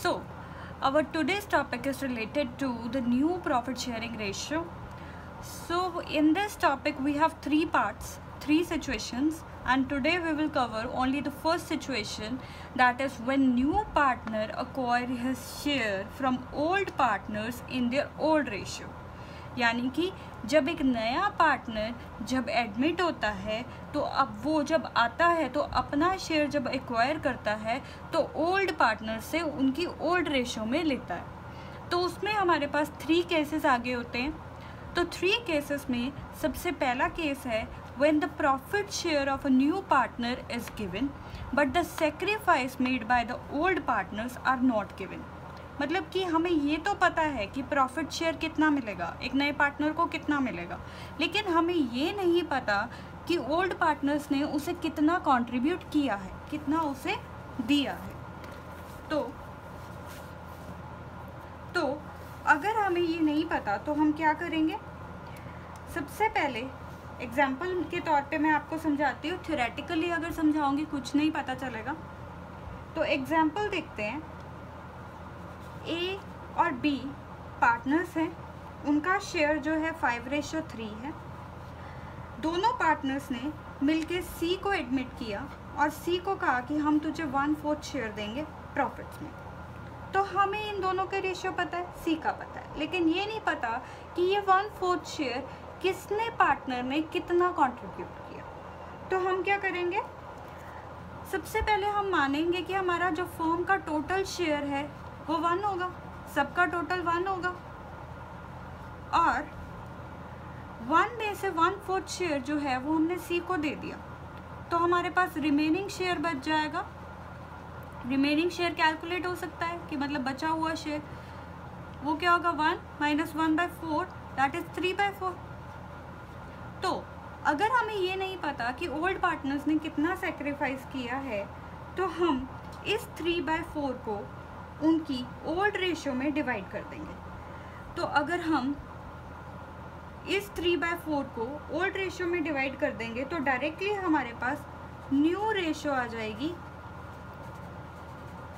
So, our today's topic is related to the new profit sharing ratio. So, in this topic we have three parts, three situations, and today we will cover only the first situation, that is when new partner acquire his share from old partners in their old ratio. यानी कि जब एक नया partner जब admit होता है तो अब वो जब आता है तो अपना शेयर जब एक्वायर करता है तो ओल्ड पार्टनर से उनकी ओल्ड रेशो में लेता है। तो उसमें हमारे पास 3 केसेस आगे होते हैं। तो 3 केसेस में सबसे पहला केस है when the profit share of a new partner is given but the sacrifice made by the old partners are not given। मतलब कि हमें ये तो पता है कि प्रॉफिट शेयर कितना मिलेगा, एक नए पार्टनर को कितना मिलेगा, लेकिन हमें ये नहीं पता कि ओल्ड पार्टनर्स ने उसे कितना कंट्रीब्यूट किया है, कितना उसे दिया है। तो अगर हमें ये नहीं पता तो हम क्या करेंगे, सबसे पहले एग्जाम्पल के तौर पे मैं आपको समझाती हूँ। थ्योरेटिकली अगर समझाऊंगी कुछ नहीं पता चलेगा। तो एग्जाम्पल देखते हैं। ए और बी पार्टनर्स हैं, उनका शेयर जो है 5:3 है। दोनों पार्टनर्स ने मिलके सी को एडमिट किया और सी को कहा कि हम तुझे 1/4 शेयर देंगे प्रॉफिट्स में। तो हमें इन दोनों के रेशियो पता है, सी का पता है, लेकिन ये नहीं पता कि ये 1/4 शेयर किसने पार्टनर ने कितना कंट्रीब्यूट किया। तो हम क्या करेंगे, सबसे पहले हम मानेंगे कि हमारा जो फर्म का टोटल शेयर है वो 1 होगा, सबका टोटल 1 होगा, और 1 में से 1/4 शेयर जो है वो हमने सी को दे दिया। तो हमारे पास रिमेनिंग शेयर बच जाएगा। रिमेनिंग शेयर कैलकुलेट हो सकता है कि मतलब बचा हुआ शेयर वो क्या होगा, 1 - 1/4 दैट इज 3/4। तो अगर हमें ये नहीं पता कि ओल्ड पार्टनर्स ने कितना सेक्रीफाइस किया है तो हम इस 3/4 को उनकी ओल्ड रेशियो में डिवाइड कर देंगे। तो अगर हम इस 3/4 को ओल्ड रेशियो में डिवाइड कर देंगे तो डायरेक्टली हमारे पास न्यू रेशियो आ जाएगी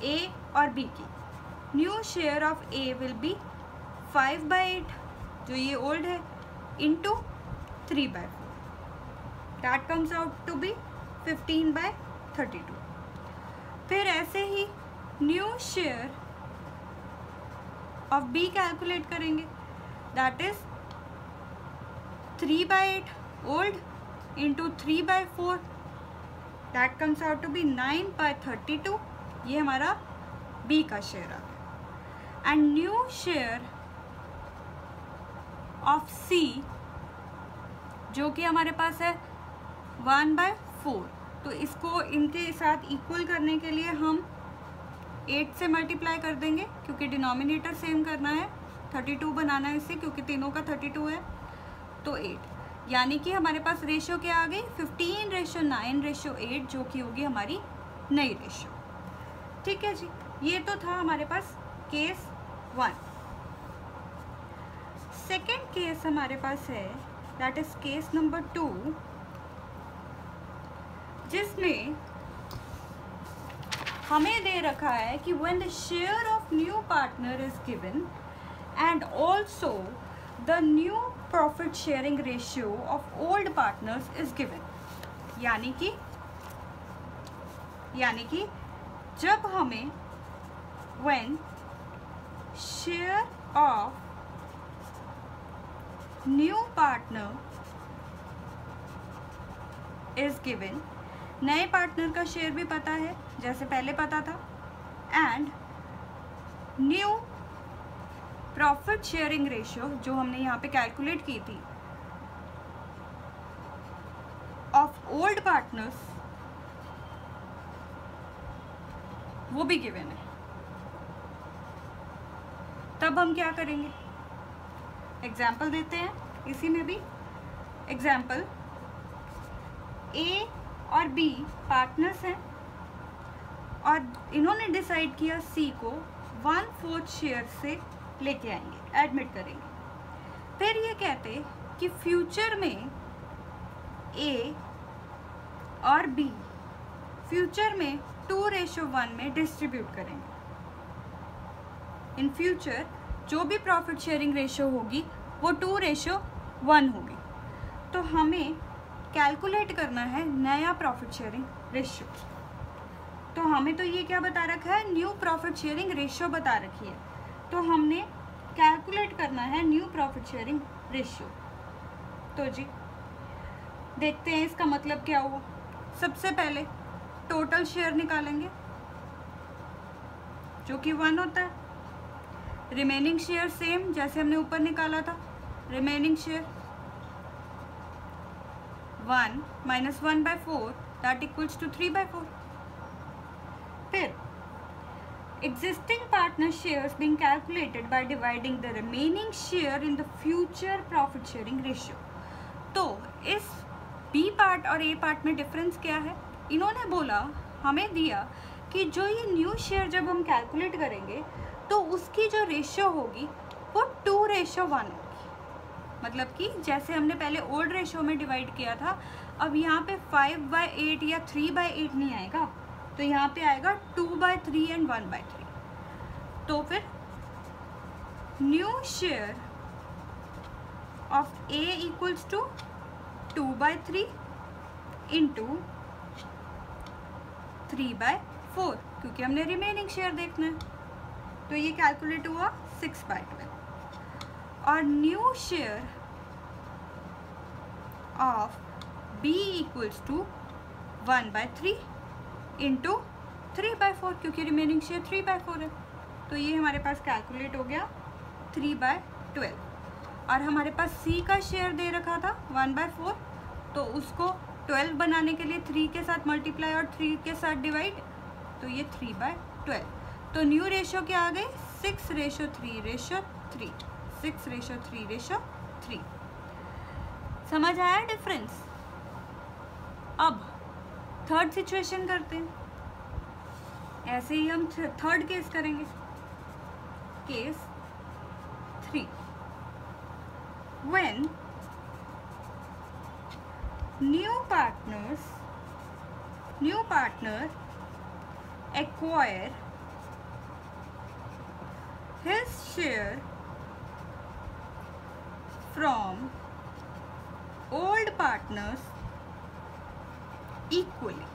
ए और बी की। New share of A will be 5/8 जो ये ओल्ड है into 3/4 that comes out to be 15/32। फिर ऐसे ही new share of B calculate करेंगे, that is 3/8 old into 3/4 that comes out to be 9/32। ये हमारा बी का शेयर आ गया। And new share of C जो कि हमारे पास है 1/4। तो इसको इनके साथ इक्वल करने के लिए हम 8 से मल्टीप्लाई कर देंगे क्योंकि डिनोमिनेटर सेम करना है, 32 बनाना है इससे क्योंकि तीनों का 32 है। तो 8 यानी कि हमारे पास रेशियो क्या आ गई, 15:9:8 जो कि होगी हमारी नई रेशियो। ठीक है जी, ये तो था हमारे पास केस 1। सेकेंड केस हमारे पास है दैट इज केस नंबर 2, जिसमें हमें दे रखा है कि when the share of new partner is given and also the new profit sharing ratio of old partners is given। यानी कि जब हमें when share of new partner is given, नए पार्टनर का शेयर भी पता है जैसे पहले पता था, and new profit sharing ratio जो हमने यहाँ पे कैलकुलेट की थी ऑफ ओल्ड पार्टनर्स वो भी गिवन है। तब हम क्या करेंगे, एग्जाम्पल देते हैं इसी में भी। एग्जाम्पल, ए और बी पार्टनर्स हैं और इन्होंने डिसाइड किया सी को 1/4 शेयर से लेके आएंगे, एडमिट करेंगे। फिर ये कहते कि फ्यूचर में ए और बी फ्यूचर में 2:1 में डिस्ट्रीब्यूट करेंगे। इन फ्यूचर जो भी प्रॉफिट शेयरिंग रेशियो होगी वो 2:1 होगी। तो हमें कैलकुलेट करना है नया प्रॉफिट शेयरिंग रेशियो। तो हमें तो ये क्या बता रखा है, न्यू प्रॉफिट शेयरिंग रेशियो बता रखी है। तो हमने कैलकुलेट करना है न्यू प्रॉफिट शेयरिंग रेशियो। तो जी देखते हैं इसका मतलब क्या हुआ। सबसे पहले टोटल शेयर निकालेंगे जो कि 1 होता है। रिमेनिंग शेयर सेम जैसे हमने ऊपर निकाला था, remaining share 1 - 1/4 that equals to 3/4। फिर existing partner shares being calculated by dividing the remaining share in the future profit sharing ratio। तो इस B पार्ट और A पार्ट में डिफरेंस क्या है, इन्होंने बोला हमें दिया कि जो ये न्यू शेयर जब हम कैलकुलेट करेंगे तो उसकी जो रेशियो होगी वो 2:1 होगी। मतलब कि जैसे हमने पहले ओल्ड रेशियो में डिवाइड किया था, अब यहाँ पे 5/8 या 3/8 नहीं आएगा, तो यहाँ पे आएगा 2/3 एंड 1/3। तो फिर new share of A equals to 2/3 into 3/4, क्योंकि हमने रिमेनिंग शेयर देखना है। तो ये कैलकुलेट हुआ 6/12। और new share of B equals to 1/3 into 3/4, क्योंकि रिमेनिंग शेयर 3/4 है। तो ये हमारे पास कैलकुलेट हो गया 3/12। और हमारे पास C का शेयर दे रखा था 1/4, तो उसको 12 बनाने के लिए 3 के साथ मल्टीप्लाई और 3 के साथ डिवाइड, तो ये 3/12। तो न्यू रेशियो क्या आ गई, 6:3:3, 6:3:3। समझ आया डिफरेंस। अब थर्ड सिचुएशन करते हैं, ऐसे ही हम थर्ड केस करेंगे। Case 3, when new partner acquire his share from old partners equally।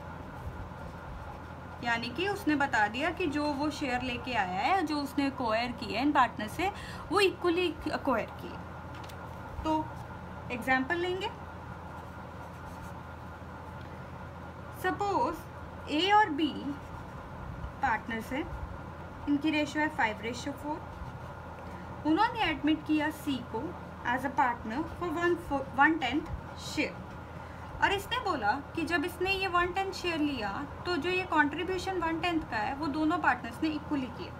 यानी कि उसने बता दिया कि जो वो शेयर लेके आया है, जो उसने एक्वायर किया है इन पार्टनर से, वो इक्वली एक्वायर किए। तो एग्जाम्पल लेंगे। सपोज A और B पार्टनर्स है, इनकी रेशियो है 5:4। उन्होंने एडमिट किया C को as a partner for 1/10 share. और इसने बोला कि जब इसने ये 1/10 शेयर लिया तो जो ये कंट्रीब्यूशन 1/10 का है वो दोनों पार्टनर्स ने इक्वली किया।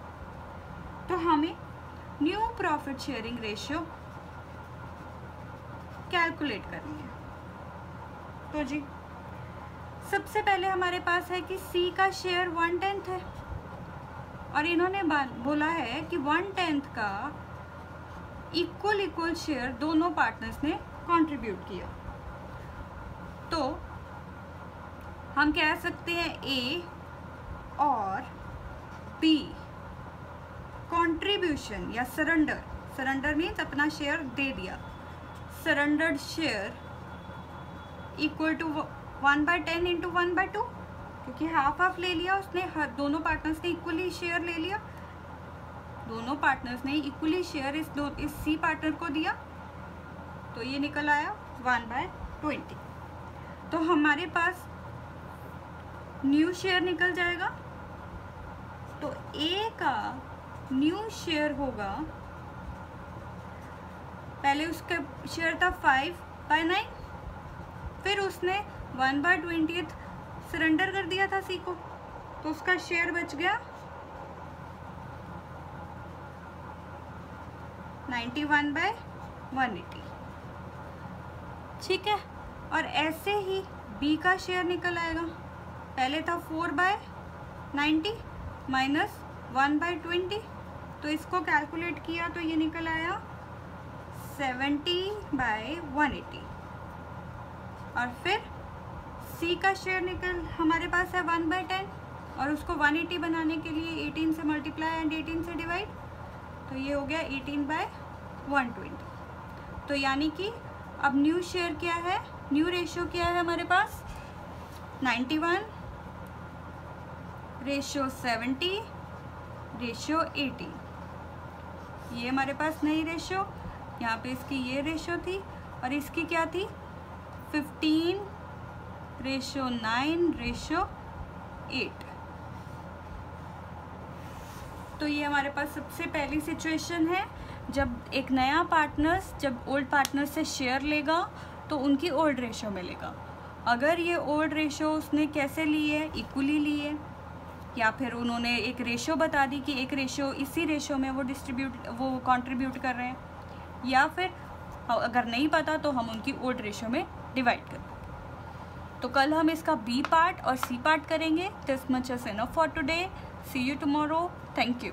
तो हमें new profit sharing ratio calculate करनी है। तो जी सबसे पहले हमारे पास है कि C का शेयर 1/10 है और इन्होंने बोला है कि 1/10 का इक्वल शेयर दोनों पार्टनर्स ने कंट्रीब्यूट किया। तो हम कह सकते हैं A और B कंट्रीब्यूशन या सरेंडर मीन्स अपना शेयर दे दिया, surrendered share equal to 1/10 into 1/2, क्योंकि हाफ ले लिया उसने, दोनों पार्टनर्स ने इक्वली शेयर ले लिया, दोनों पार्टनर्स ने इक्वली शेयर इस C पार्टनर को दिया, तो ये निकल आया 1/20। तो हमारे पास न्यू शेयर निकल जाएगा। तो A का न्यू शेयर होगा, पहले उसका शेयर था 5/9, फिर उसने 1/20 सरेंडर कर दिया था C को, तो उसका शेयर बच गया 91/180। ठीक है। और ऐसे ही B का शेयर निकल आएगा, पहले था 4/90 माइनस 1/20, तो इसको कैलकुलेट किया तो ये निकल आया 70/180। और फिर C का शेयर हमारे पास है 1/10 और उसको 180 बनाने के लिए 18 से मल्टीप्लाई एंड 18 से डिवाइड, तो ये हो गया 18/120। तो यानी कि अब न्यू शेयर क्या है, न्यू रेशियो क्या है हमारे पास, 91:70:80। ये हमारे पास नई रेशियो, यहाँ पे इसकी ये रेशियो थी और इसकी क्या थी 15:9:8। तो ये हमारे पास सबसे पहली सिचुएशन है, जब एक नया पार्टनर्स जब ओल्ड पार्टनर से शेयर लेगा तो उनकी ओल्ड रेशियो मिलेगा। अगर ये ओल्ड रेशियो उसने कैसे ली है, इक्वली ली है, या फिर उन्होंने एक रेशियो बता दी कि एक रेशियो इसी रेशियो में वो कंट्रीब्यूट कर रहे हैं, या फिर अगर नहीं पता तो हम उनकी ओल्ड रेशियो में डिवाइड करें। तो कल हम इसका बी पार्ट और सी पार्ट करेंगे। This much is enough for today. See you tomorrow. Thank you.